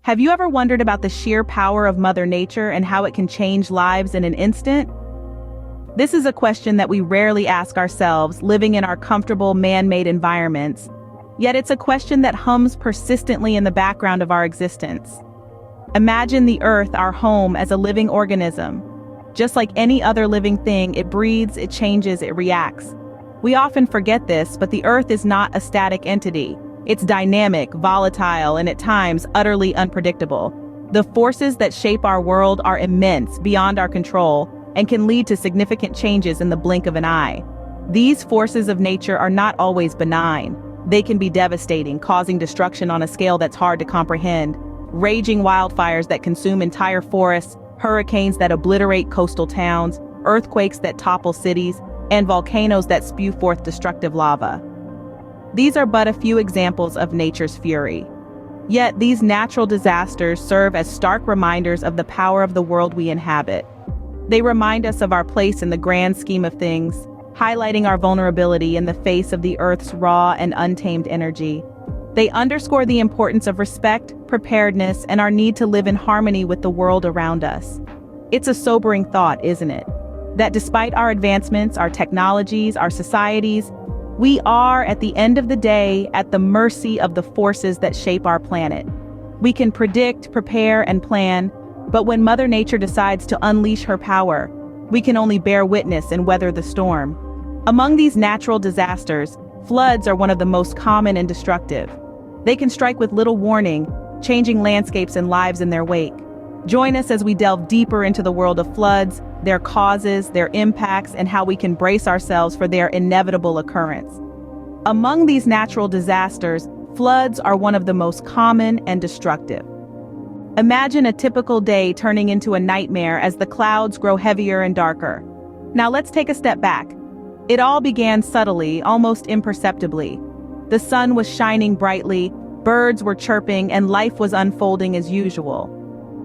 Have you ever wondered about the sheer power of Mother Nature and how it can change lives in an instant? This is a question that we rarely ask ourselves, living in our comfortable man-made environments. Yet it's a question that hums persistently in the background of our existence. Imagine the Earth, our home, as a living organism. Just like any other living thing, it breathes, it changes, it reacts. We often forget this, but the Earth is not a static entity. It's dynamic, volatile, and at times utterly unpredictable. The forces that shape our world are immense, beyond our control, and can lead to significant changes in the blink of an eye. These forces of nature are not always benign. They can be devastating, causing destruction on a scale that's hard to comprehend. Raging wildfires that consume entire forests, hurricanes that obliterate coastal towns, earthquakes that topple cities, and volcanoes that spew forth destructive lava. These are but a few examples of nature's fury. Yet these natural disasters serve as stark reminders of the power of the world we inhabit. They remind us of our place in the grand scheme of things, highlighting our vulnerability in the face of the Earth's raw and untamed energy. They underscore the importance of respect, preparedness, and our need to live in harmony with the world around us. It's a sobering thought, isn't it? That despite our advancements, our technologies, our societies, we are, at the end of the day, at the mercy of the forces that shape our planet. We can predict, prepare, and plan, but when Mother Nature decides to unleash her power, we can only bear witness and weather the storm. Among these natural disasters, floods are one of the most common and destructive. They can strike with little warning, changing landscapes and lives in their wake. Join us as we delve deeper into the world of floods, their causes, their impacts, and how we can brace ourselves for their inevitable occurrence. Among these natural disasters, floods are one of the most common and destructive. Imagine a typical day turning into a nightmare as the clouds grow heavier and darker. Now let's take a step back. It all began subtly, almost imperceptibly. The sun was shining brightly, birds were chirping, and life was unfolding as usual.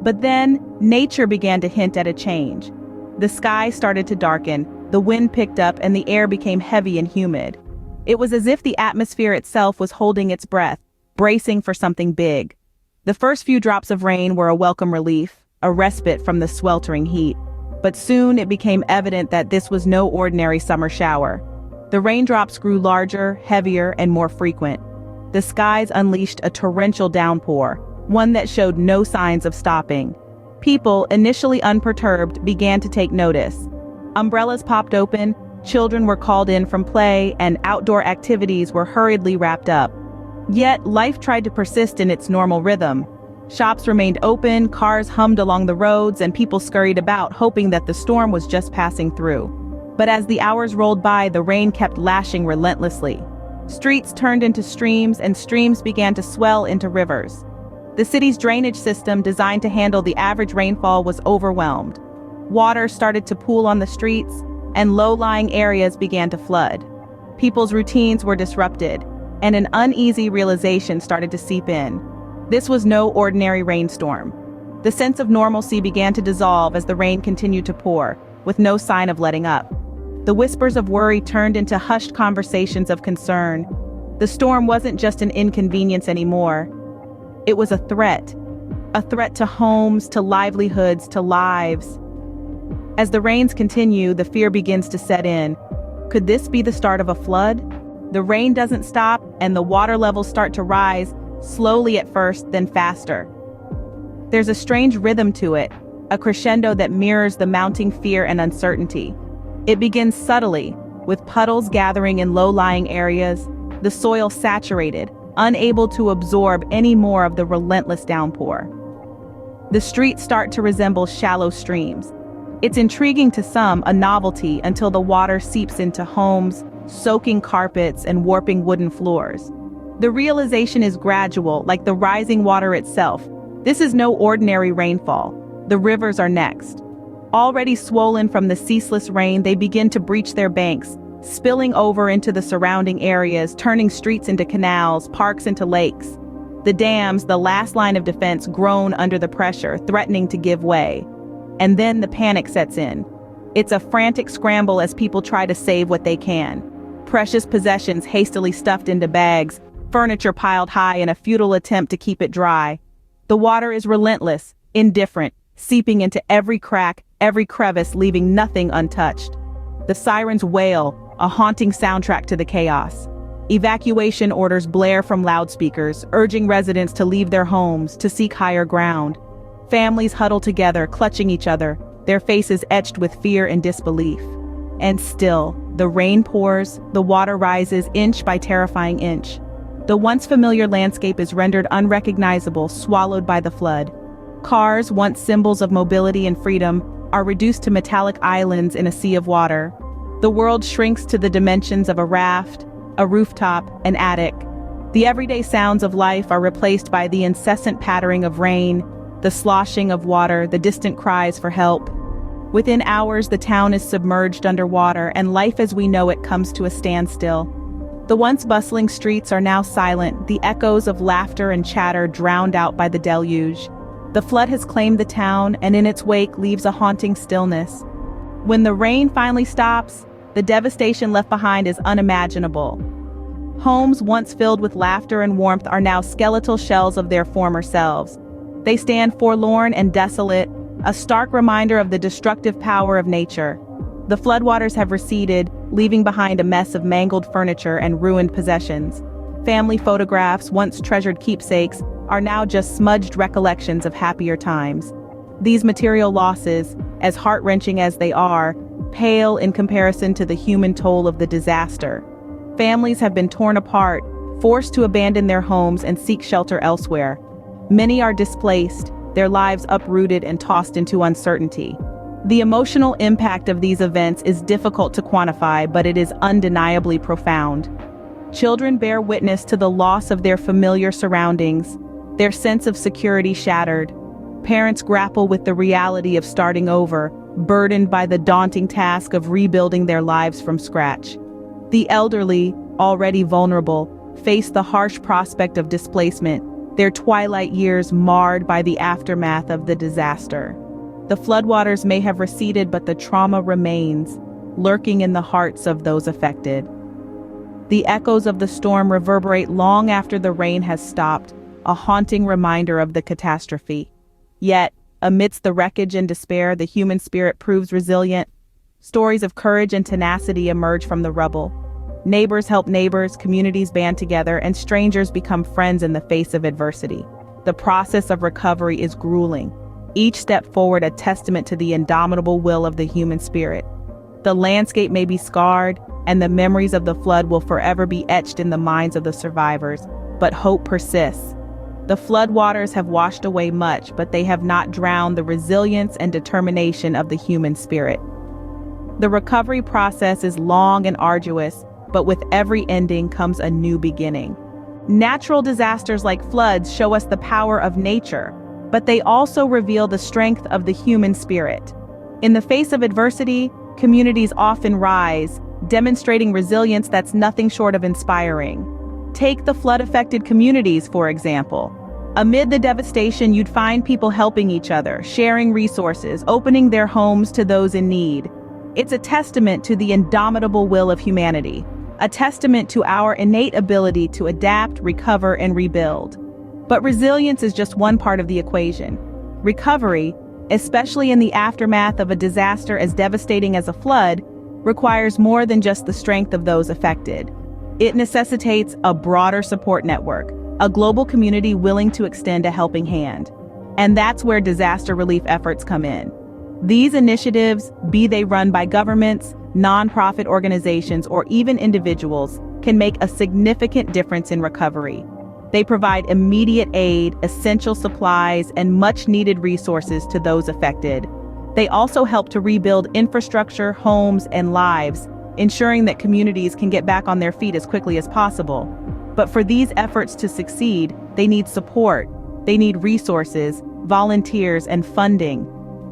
But then, nature began to hint at a change. The sky started to darken, the wind picked up, and the air became heavy and humid. It was as if the atmosphere itself was holding its breath, bracing for something big. The first few drops of rain were a welcome relief, a respite from the sweltering heat. But soon it became evident that this was no ordinary summer shower. The raindrops grew larger, heavier, and more frequent. The skies unleashed a torrential downpour, one that showed no signs of stopping. People, initially unperturbed, began to take notice. Umbrellas popped open, children were called in from play, and outdoor activities were hurriedly wrapped up. Yet, life tried to persist in its normal rhythm. Shops remained open, cars hummed along the roads, and people scurried about, hoping that the storm was just passing through. But as the hours rolled by, the rain kept lashing relentlessly. Streets turned into streams, and streams began to swell into rivers. The city's drainage system, designed to handle the average rainfall, was overwhelmed. Water started to pool on the streets, and low-lying areas began to flood. People's routines were disrupted, and an uneasy realization started to seep in. This was no ordinary rainstorm. The sense of normalcy began to dissolve as the rain continued to pour, with no sign of letting up. The whispers of worry turned into hushed conversations of concern. The storm wasn't just an inconvenience anymore. It was a threat to homes, to livelihoods, to lives. As the rains continue, the fear begins to set in. Could this be the start of a flood? The rain doesn't stop, and the water levels start to rise, slowly at first, then faster. There's a strange rhythm to it, a crescendo that mirrors the mounting fear and uncertainty. It begins subtly, with puddles gathering in low-lying areas, the soil saturated, unable to absorb any more of the relentless downpour. The streets start to resemble shallow streams. It's intriguing to some, a novelty, until the water seeps into homes, soaking carpets and warping wooden floors. The realization is gradual, like the rising water itself. This is no ordinary rainfall. The rivers are next. Already swollen from the ceaseless rain, they begin to breach their banks, spilling over into the surrounding areas, turning streets into canals, parks into lakes. The dams, the last line of defense, groan under the pressure, threatening to give way. And then the panic sets in. It's a frantic scramble as people try to save what they can. Precious possessions hastily stuffed into bags, furniture piled high in a futile attempt to keep it dry. The water is relentless, indifferent, seeping into every crack, every crevice, leaving nothing untouched. The sirens wail, a haunting soundtrack to the chaos. Evacuation orders blare from loudspeakers, urging residents to leave their homes, to seek higher ground. Families huddle together, clutching each other, their faces etched with fear and disbelief. And still, the rain pours, the water rises inch by terrifying inch. The once familiar landscape is rendered unrecognizable, swallowed by the flood. Cars, once symbols of mobility and freedom, are reduced to metallic islands in a sea of water. The world shrinks to the dimensions of a raft, a rooftop, an attic. The everyday sounds of life are replaced by the incessant pattering of rain, the sloshing of water, the distant cries for help. Within hours, the town is submerged underwater, and life as we know it comes to a standstill. The once bustling streets are now silent, the echoes of laughter and chatter drowned out by the deluge. The flood has claimed the town, and in its wake leaves a haunting stillness. When the rain finally stops, the devastation left behind is unimaginable. Homes once filled with laughter and warmth are now skeletal shells of their former selves. They stand forlorn and desolate, a stark reminder of the destructive power of nature. The floodwaters have receded, leaving behind a mess of mangled furniture and ruined possessions. Family photographs, once treasured keepsakes, are now just smudged recollections of happier times. These material losses, as heart-wrenching as they are, pale in comparison to the human toll of the disaster. Families have been torn apart, forced to abandon their homes and seek shelter elsewhere. Many are displaced, their lives uprooted and tossed into uncertainty. The emotional impact of these events is difficult to quantify, but it is undeniably profound. Children bear witness to the loss of their familiar surroundings, their sense of security shattered. Parents grapple with the reality of starting over, burdened by the daunting task of rebuilding their lives from scratch. The elderly, already vulnerable, face the harsh prospect of displacement, their twilight years marred by the aftermath of the disaster. The floodwaters may have receded, but the trauma remains, lurking in the hearts of those affected. The echoes of the storm reverberate long after the rain has stopped, a haunting reminder of the catastrophe. Yet, amidst the wreckage and despair, the human spirit proves resilient. Stories of courage and tenacity emerge from the rubble. Neighbors help neighbors, communities band together, and strangers become friends in the face of adversity. The process of recovery is grueling, each step forward a testament to the indomitable will of the human spirit. The landscape may be scarred, and the memories of the flood will forever be etched in the minds of the survivors, but hope persists. The floodwaters have washed away much, but they have not drowned the resilience and determination of the human spirit. The recovery process is long and arduous, but with every ending comes a new beginning. Natural disasters like floods show us the power of nature, but they also reveal the strength of the human spirit. In the face of adversity, communities often rise, demonstrating resilience that's nothing short of inspiring. Take the flood-affected communities, for example. Amid the devastation, you'd find people helping each other, sharing resources, opening their homes to those in need. It's a testament to the indomitable will of humanity, a testament to our innate ability to adapt, recover, and rebuild. But resilience is just one part of the equation. Recovery, especially in the aftermath of a disaster as devastating as a flood, requires more than just the strength of those affected. It necessitates a broader support network, a global community willing to extend a helping hand. And that's where disaster relief efforts come in. These initiatives, be they run by governments, nonprofit organizations, or even individuals, can make a significant difference in recovery. They provide immediate aid, essential supplies, and much-needed resources to those affected. They also help to rebuild infrastructure, homes, and lives, ensuring that communities can get back on their feet as quickly as possible. But for these efforts to succeed, they need support. They need resources, volunteers, and funding.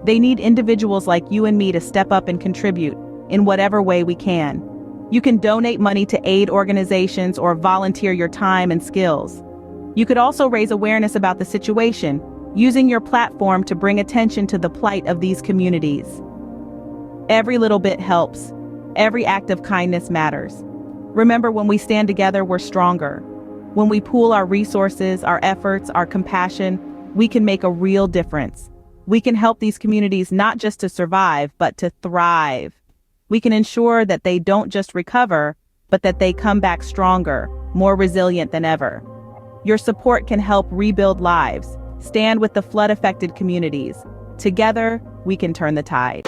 They need individuals like you and me to step up and contribute in whatever way we can. You can donate money to aid organizations or volunteer your time and skills. You could also raise awareness about the situation, using your platform to bring attention to the plight of these communities. Every little bit helps. Every act of kindness matters. Remember, when we stand together, we're stronger. When we pool our resources, our efforts, our compassion, we can make a real difference. We can help these communities not just to survive, but to thrive. We can ensure that they don't just recover, but that they come back stronger, more resilient than ever. Your support can help rebuild lives. Stand with the flood-affected communities. Together, we can turn the tide.